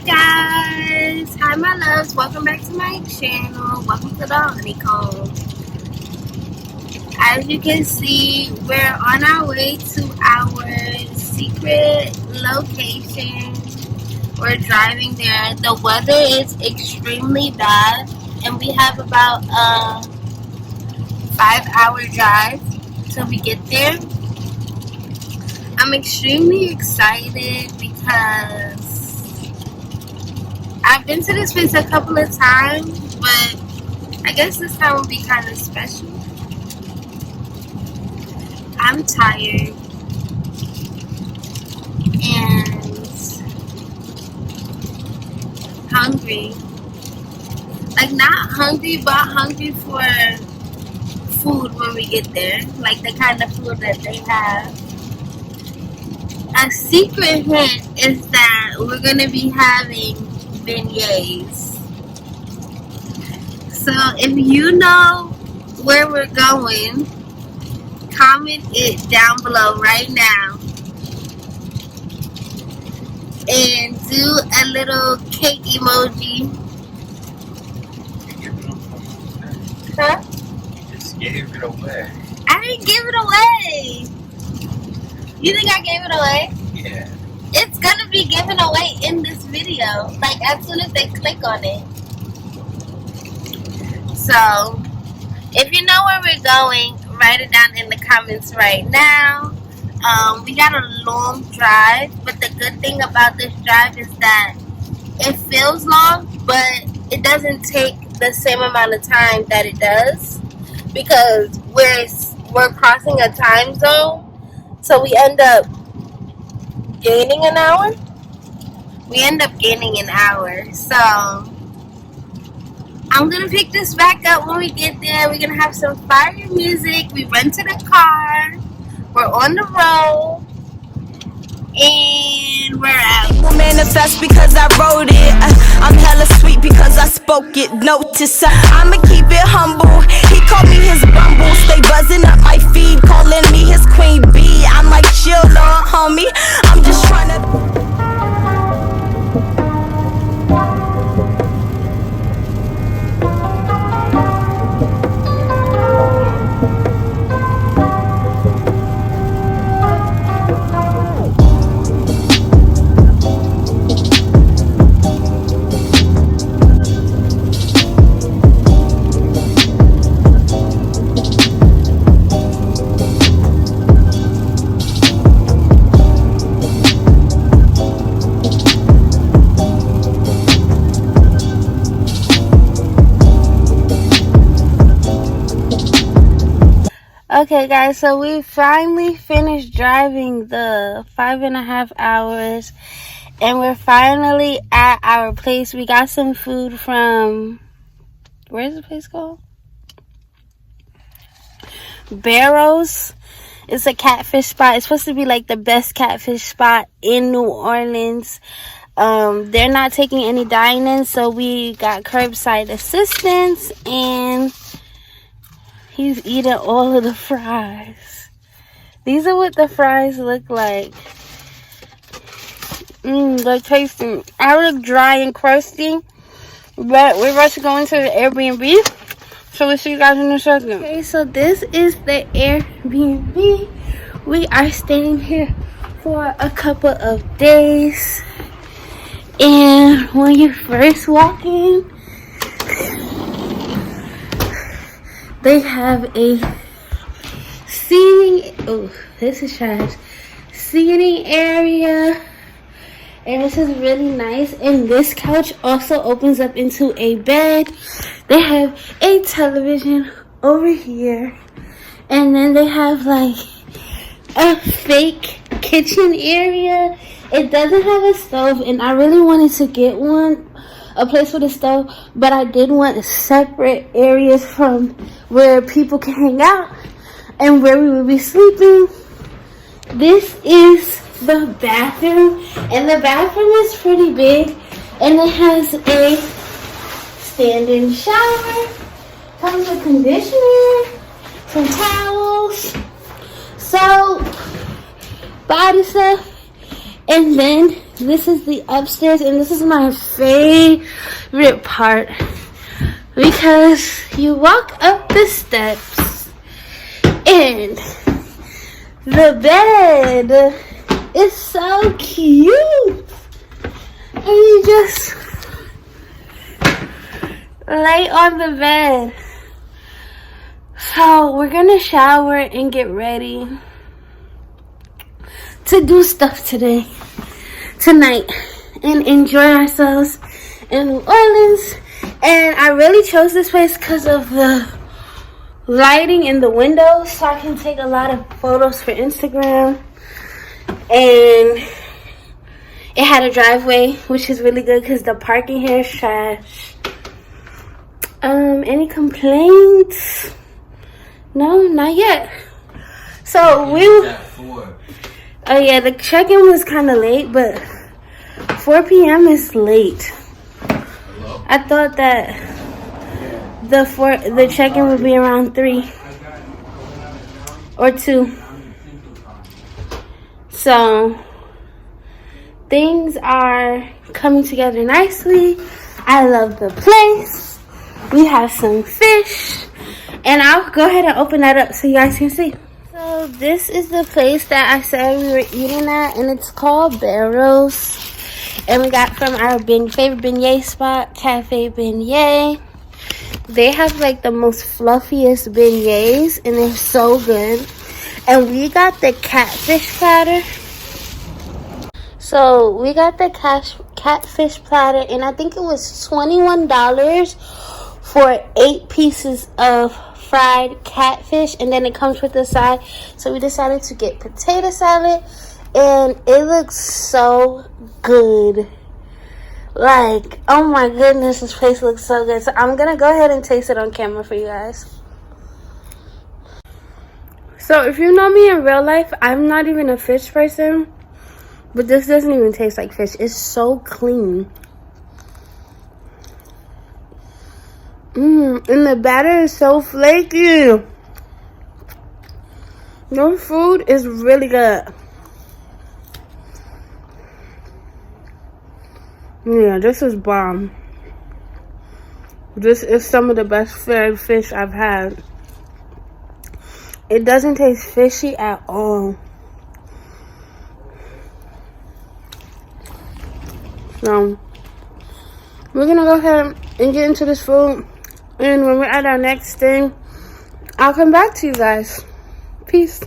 guys, hi my loves, welcome back to my channel. Welcome to the honeycomb. As you can see, we're on our way to our secret location. We're driving there. The weather is extremely bad and we have about a 5-hour drive till we get there. I'm extremely excited because I've been to this place a couple of times, but I guess this time will be kind of special. I'm tired and hungry. Like, not hungry, but hungry for food when we get there. Like the kind of food that they have. A secret hint is that we're going to be having beignets. So if you know where we're going, comment it down below right now. And do a little cake emoji. Huh? You just gave it away. I didn't give it away. You think I gave it away? Yeah. It's gonna be given away in this video, like as soon as they click on it. So, if you know where we're going, write it down in the comments right now. We got a long drive, but the good thing about this drive is that it feels long, but it doesn't take the same amount of time that it does because we're crossing a time zone, so we end up gaining an hour. So I'm gonna pick this back up when we get there. We're gonna have some fire music. We rented a car. We're on the road. And we're out. Will manifest because I wrote it. I'm hella sweet because I spoke it. Notice I'ma keep it humble. He called me his bumble. Stay buzzing up my feed, calling me his queen bee. I'm like, chill, little homie. I'm just trying to. Okay guys, so we finally finished driving the 5.5 hours and we're finally at our place. We got some food from, where's the place called? Barrows. It's a catfish spot. It's supposed to be like the best catfish spot in New Orleans. They're not taking any dine-in, so we got curbside assistance and he's eating all of the fries. These are what the fries look like. They're tasty. I look dry and crusty, but we're about to go into the Airbnb. So we'll see you guys in a second. Okay, so this is the Airbnb. We are staying here for a couple of days. And when you first walk in, they have a seating, oh, this is trash, seating area, and this is really nice. And this couch also opens up into a bed. They have a television over here, and then they have like a fake kitchen area. It doesn't have a stove, and I really wanted to get one, a place with a stove, but I did want separate areas from where people can hang out and where we will be sleeping. This is the bathroom, and the bathroom is pretty big, and it has a stand-in shower, comes with conditioner, some towels, soap, body stuff, and then This is the upstairs, and this is my favorite part because you walk up the steps and the bed is so cute, and you just lay on the bed. So we're gonna shower and get ready to do stuff tonight, and enjoy ourselves in New Orleans. And I really chose this place because of the lighting in the windows, so I can take a lot of photos for Instagram. And it had a driveway, which is really good because the parking here is trash. Any complaints? No, not yet. So oh yeah, the check-in was kind of late, but 4 p.m. is late. Hello? I thought that the check-in would be around 3 or 2. So things are coming together nicely. I love the place. We have some fish, and I'll go ahead and open that up so you guys can see. So this is the place that I said we were eating at, and it's called Barrels. And we got from our favorite beignet spot, Cafe Beignet. They have like the most fluffiest beignets, and they're so good. And we got the catfish platter. So we got the catfish platter, and I think it was $21 for 8 pieces of fried catfish, and then it comes with a side. So we decided to get potato salad, and it looks so good. Like, oh my goodness, this place looks so good. So I'm gonna go ahead and taste it on camera for you guys. So if you know me in real life, I'm not even a fish person, but this doesn't even taste like fish. It's so clean. And the batter is so flaky. Your food is really good. Yeah, this is bomb. This is some of the best fried fish I've had. It doesn't taste fishy at all. So we're gonna go ahead and get into this food, and when we're at our next thing, I'll come back to you guys. Peace.